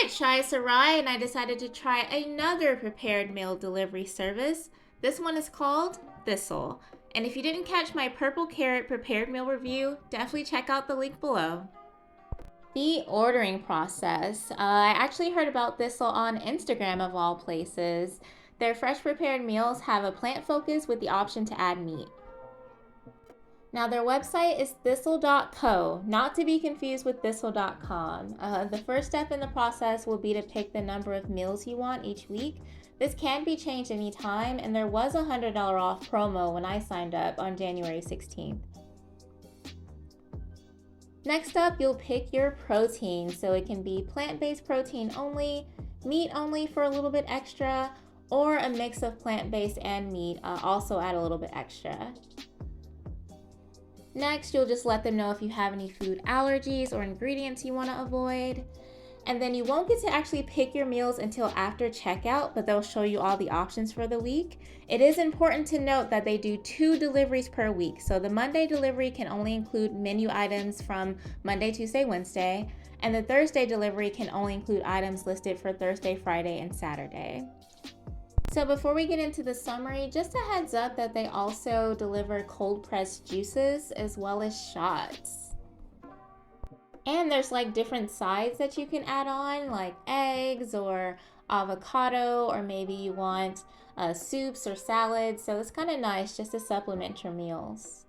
Alright, Shai Sarai, and I decided to try another prepared meal delivery service. This one is called Thistle. And if you didn't catch my purple carrot prepared meal review, definitely check out the link below. The ordering process. I actually heard about Thistle on Instagram of all places. Their fresh prepared meals have a plant focus with the option to add meat. Now their website is thistle.co, not to be confused with thistle.com. The first step in the process will be to pick the number of meals you want each week. This can be changed anytime, and there was a $100 off promo when I signed up on January 16th. Next up, you'll pick your protein, so it can be plant-based protein only, meat only for a little bit extra, or a mix of plant-based and meat, also add a little bit extra. Next, you'll just let them know if you have any food allergies or ingredients you want to avoid. And then you won't get to actually pick your meals until after checkout, but they'll show you all the options for the week. It is important to note that they do 2 deliveries per week. So the Monday delivery can only include menu items from Monday, Tuesday, Wednesday. And the Thursday delivery can only include items listed for Thursday, Friday, and Saturday. So before we get into the summary, just a heads up that they also deliver cold pressed juices as well as shots. And there's like different sides that you can add on, like eggs or avocado, or maybe you want soups or salads. So it's kind of nice just to supplement your meals.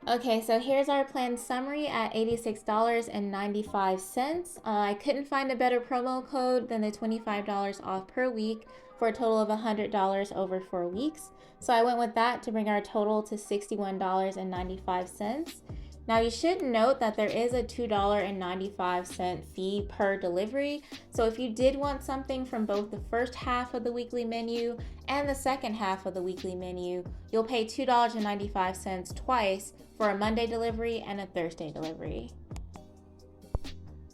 Okay, so here's our planned summary at $86.95. I couldn't find a better promo code than the $25 off per week for a total of $100 over 4 weeks. So I went with that to bring our total to $61.95. Now you should note that there is a $2.95 fee per delivery. So if you did want something from both the first half of the weekly menu and the second half of the weekly menu, you'll pay $2.95 twice for a Monday delivery and a Thursday delivery.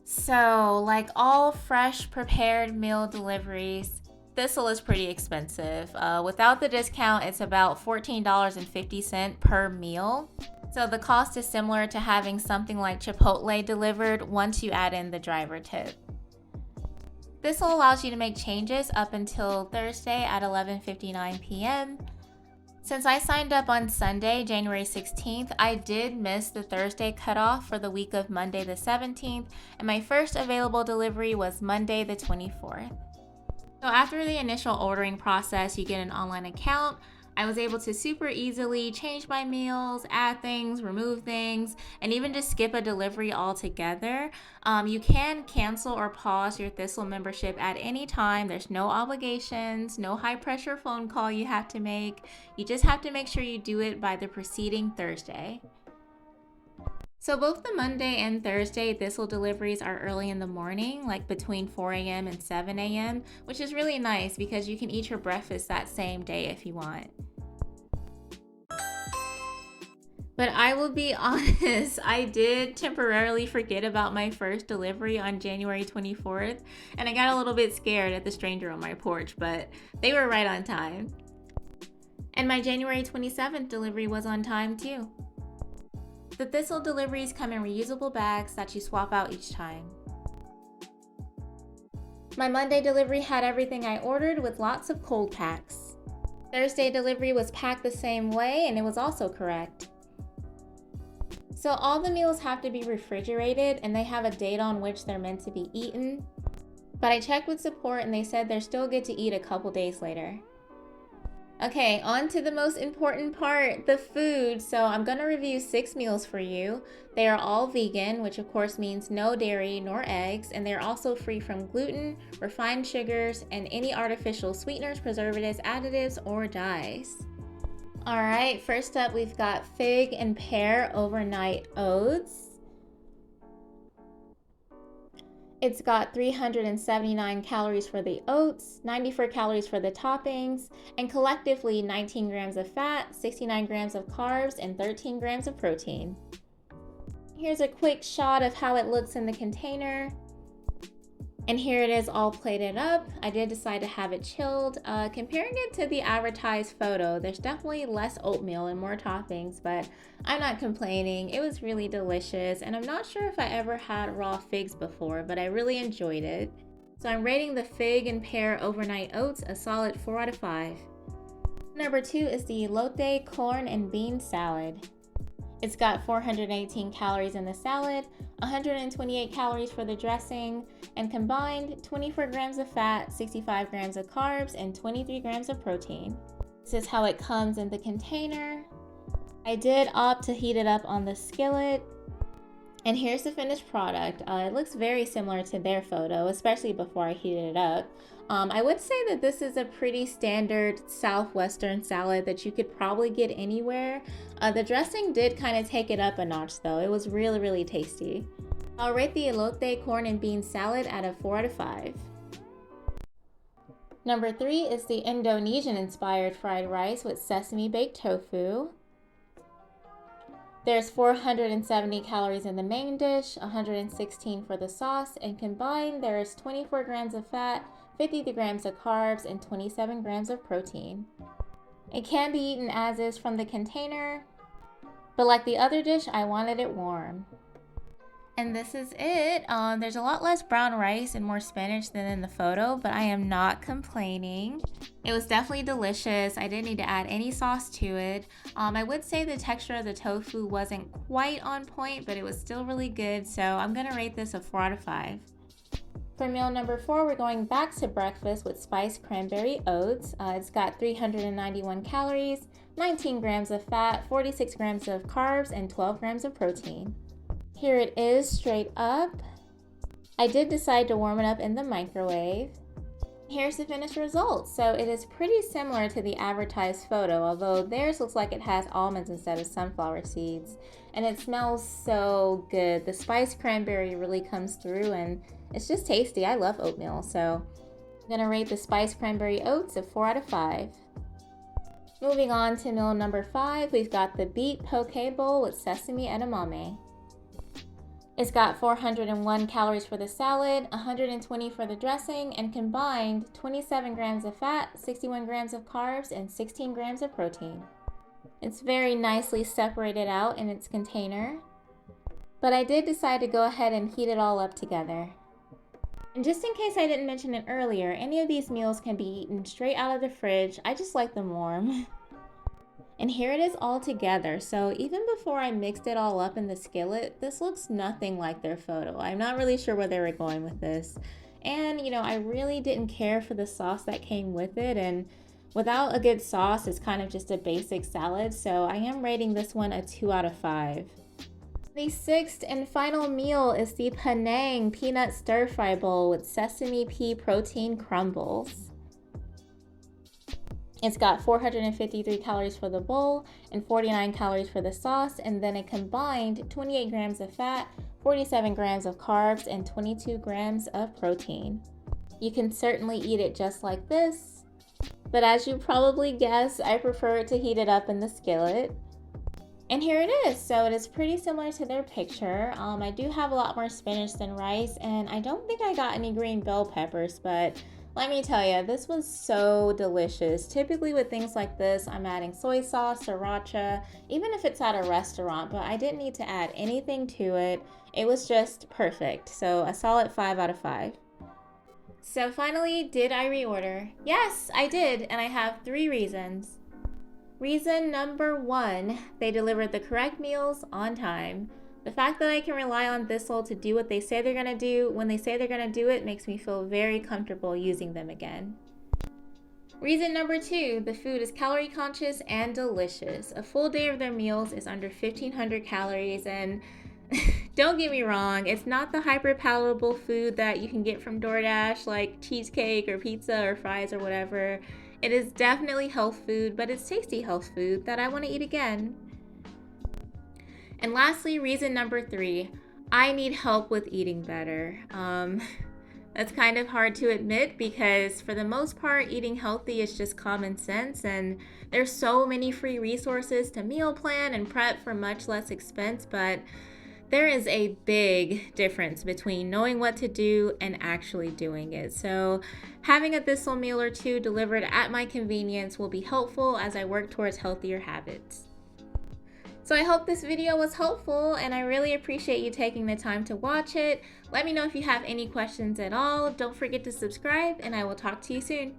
So, like all fresh prepared meal deliveries, Thistle is pretty expensive. Without the discount, it's about $14.50 per meal. So the cost is similar to having something like Chipotle delivered once you add in the driver tip. Thistle allows you to make changes up until Thursday at 11:59 p.m. Since I signed up on Sunday, January 16th, I did miss the Thursday cutoff for the week of Monday the 17th, and my first available delivery was Monday the 24th. So after the initial ordering process, you get an online account. I was able to super easily change my meals, add things, remove things, and even just skip a delivery altogether. You can cancel or pause your Thistle membership at any time. There's no obligations, no high pressure phone call you have to make. You just have to make sure you do it by the preceding Thursday. So both the Monday and Thursday Thistle deliveries are early in the morning, like between 4 a.m. and 7 a.m., which is really nice because you can eat your breakfast that same day if you want. But I will be honest, I did temporarily forget about my first delivery on January 24th, and I got a little bit scared at the stranger on my porch, but they were right on time. And my January 27th delivery was on time too. The Thistle deliveries come in reusable bags that you swap out each time. My Monday delivery had everything I ordered with lots of cold packs. Thursday delivery was packed the same way and it was also correct. So all the meals have to be refrigerated and they have a date on which they're meant to be eaten. But I checked with support and they said they're still good to eat a couple days later. Okay, on to the most important part, the food. So I'm going to review 6 meals for you. They are all vegan, which of course means no dairy nor eggs, and they're also free from gluten, refined sugars, and any artificial sweeteners, preservatives, additives, or dyes. All right, first up we've got fig and pear overnight oats. It's got 379 calories for the oats, 94 calories for the toppings, and collectively 19 grams of fat, 69 grams of carbs, and 13 grams of protein. Here's a quick shot of how it looks in the container. And here it is all plated up. I did decide to have it chilled. Comparing it to the advertised photo, there's definitely less oatmeal and more toppings, but I'm not complaining. It was really delicious, and I'm not sure if I ever had raw figs before, but I really enjoyed it. So I'm rating the fig and pear overnight oats a solid 4 out of 5. Number 2 is the elote corn and bean salad. It's got 418 calories in the salad, 128 calories for the dressing, and combined 24 grams of fat, 65 grams of carbs, and 23 grams of protein. This is how it comes in the container. I did opt to heat it up on the skillet. And here's the finished product. It looks very similar to their photo, especially before I heated it up. I would say that this is a pretty standard southwestern salad that you could probably get anywhere. The dressing did kind of take it up a notch though. It was really, really tasty. I'll rate the elote corn and bean salad at a 4 out of 5. Number 3 is the Indonesian inspired fried rice with sesame baked tofu. There's 470 calories in the main dish, 116 for the sauce, and combined there's 24 grams of fat, 53 grams of carbs, and 27 grams of protein. It can be eaten as is from the container, but like the other dish, I wanted it warm. And this is it. There's a lot less brown rice and more spinach than in the photo, but I am not complaining. It was definitely delicious. I didn't need to add any sauce to it. I would say the texture of the tofu wasn't quite on point, but it was still really good, so I'm gonna rate this a 4 out of 5. For meal number 4, we're going back to breakfast with spiced cranberry oats. It's got 391 calories, 19 grams of fat, 46 grams of carbs, and 12 grams of protein. Here it is straight up. I did decide to warm it up in the microwave. Here's the finished result. So it is pretty similar to the advertised photo, although theirs looks like it has almonds instead of sunflower seeds. And it smells so good. The spiced cranberry really comes through and it's just tasty. I love oatmeal, so I'm gonna rate the spiced cranberry oats a 4 out of 5. Moving on to meal number 5, we've got the beet poke bowl with sesame edamame. It's got 401 calories for the salad, 120 for the dressing, and combined 27 grams of fat, 61 grams of carbs, and 16 grams of protein. It's very nicely separated out in its container, but I did decide to go ahead and heat it all up together. And just in case I didn't mention it earlier, any of these meals can be eaten straight out of the fridge. I just like them warm. And here it is all together. So even before I mixed it all up in the skillet, this looks nothing like their photo. I'm not really sure where they were going with this. And I really didn't care for the sauce that came with it. And without a good sauce, it's kind of just a basic salad. So I am rating this one a 2 out of 5. The 6th and final meal is the Penang peanut stir fry bowl with sesame pea protein crumbles. It's got 453 calories for the bowl and 49 calories for the sauce, and then a combined 28 grams of fat, 47 grams of carbs, and 22 grams of protein. You can certainly eat it just like this, but as you probably guessed, I prefer to heat it up in the skillet. And here it is. So it is pretty similar to their picture. I do have a lot more spinach than rice, and I don't think I got any green bell peppers, but let me tell you, this was so delicious. Typically with things like this, I'm adding soy sauce, sriracha, even if it's at a restaurant, but I didn't need to add anything to it. It was just perfect. So a solid 5 out of 5. So finally, did I reorder? Yes, I did, and I have 3 reasons. Reason number 1, they delivered the correct meals on time. The fact that I can rely on Thistle to do what they say they're going to do when they say they're going to do it makes me feel very comfortable using them again. Reason number 2, the food is calorie conscious and delicious. A full day of their meals is under 1,500 calories, and don't get me wrong, it's not the hyper palatable food that you can get from DoorDash like cheesecake or pizza or fries or whatever. It is definitely health food, but it's tasty health food that I want to eat again. And lastly, reason number 3, I need help with eating better. That's kind of hard to admit because for the most part, eating healthy is just common sense, and there's so many free resources to meal plan and prep for much less expense, but There is a big difference between knowing what to do and actually doing it. So having a Thistle meal or two delivered at my convenience will be helpful as I work towards healthier habits. So I hope this video was helpful, and I really appreciate you taking the time to watch it. Let me know if you have any questions at all. Don't forget to subscribe, and I will talk to you soon.